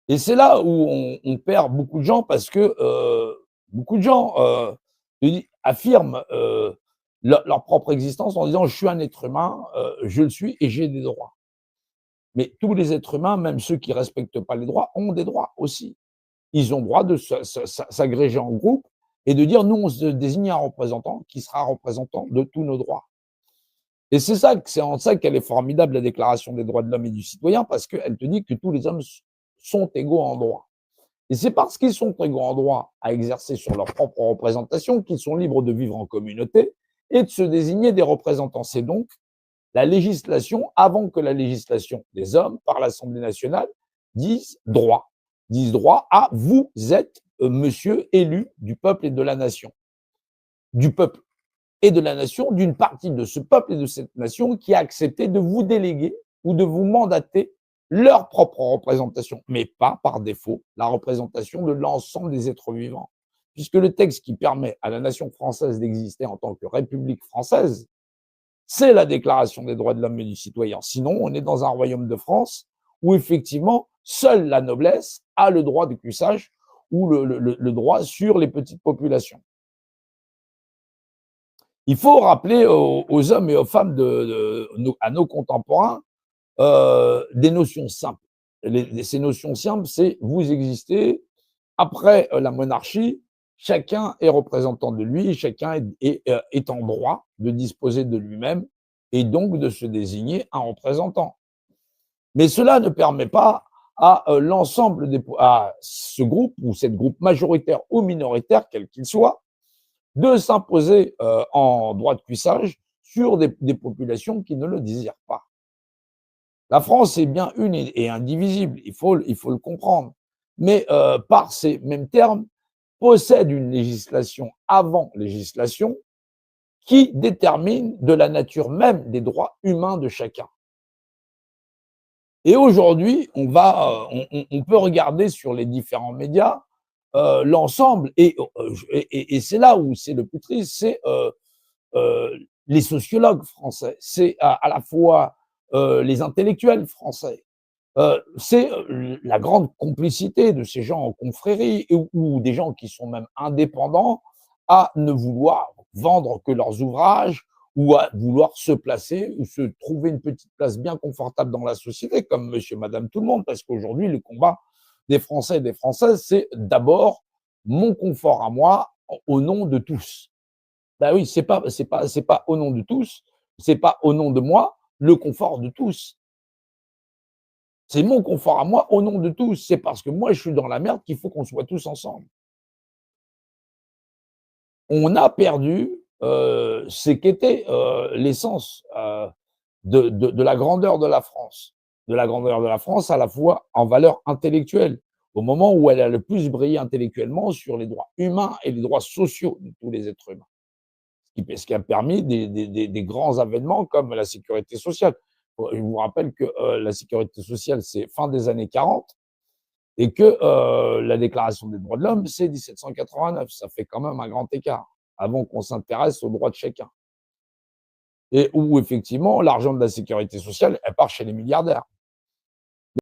Et c'est là où on perd beaucoup de gens parce que, beaucoup de gens, affirment, leur propre existence en disant: «Je suis un être humain, je le suis et j'ai des droits». Mais tous les êtres humains, même ceux qui respectent pas les droits, ont des droits aussi. Ils ont droit de s'agréger en groupe et de dire: «Nous, on se désigne un représentant qui sera représentant de tous nos droits». Et c'est en ça qu'elle est formidable, la Déclaration des droits de l'homme et du citoyen, parce qu'elle te dit que tous les hommes sont égaux en droit. Et c'est parce qu'ils sont égaux en droit à exercer sur leur propre représentation qu'ils sont libres de vivre en communauté et de se désigner des représentants. C'est donc la législation, avant que la législation des hommes, par l'Assemblée nationale, dise droit à vous êtes monsieur élu du peuple et de la nation. Du peuple et de la nation, d'une partie de ce peuple et de cette nation qui a accepté de vous déléguer ou de vous mandater leur propre représentation, mais pas par défaut la représentation de l'ensemble des êtres vivants. Puisque le texte qui permet à la nation française d'exister en tant que République française, c'est la Déclaration des droits de l'homme et du citoyen. Sinon, on est dans un royaume de France où effectivement, seule la noblesse a le droit de cuissage ou le droit sur les petites populations. Il faut rappeler aux hommes et aux femmes à nos contemporains des notions simples. Ces notions simples, c'est vous existez après la monarchie, chacun est représentant de lui, chacun est en droit de disposer de lui-même et donc de se désigner un représentant. Mais cela ne permet pas à l'ensemble à ce groupe ou cette groupe majoritaire ou minoritaire, quel qu'il soit, de s'imposer en droit de cuissage sur des populations qui ne le désirent pas. La France est bien une et indivisible, il faut le comprendre. Mais par ces mêmes termes, possède une législation avant législation qui détermine de la nature même des droits humains de chacun. Et aujourd'hui, on peut regarder sur les différents médias l'ensemble, et c'est là où c'est le plus triste, c'est les sociologues français, c'est à la fois les intellectuels français, c'est la grande complicité de ces gens en confrérie ou des gens qui sont même indépendants à ne vouloir vendre que leurs ouvrages ou à vouloir se placer ou se trouver une petite place bien confortable dans la société comme monsieur, madame, tout le monde. Parce qu'aujourd'hui, le combat des Français et des Françaises, c'est d'abord mon confort à moi au nom de tous. Ben oui, c'est pas au nom de tous, c'est pas au nom de moi, le confort de tous. C'est mon confort à moi au nom de tous. C'est parce que moi je suis dans la merde qu'il faut qu'on soit tous ensemble. On a perdu, ce qu'était, l'essence, de la grandeur de la France. De la grandeur de la France à la fois en valeur intellectuelle, au moment où elle a le plus brillé intellectuellement sur les droits humains et les droits sociaux de tous les êtres humains. Ce qui a permis des grands avènements comme la sécurité sociale. Je vous rappelle que, la sécurité sociale, c'est fin des années 40 et que, la déclaration des droits de l'homme, c'est 1789. Ça fait quand même un grand écart, avant qu'on s'intéresse aux droits de chacun et où effectivement l'argent de la sécurité sociale, elle part chez les milliardaires.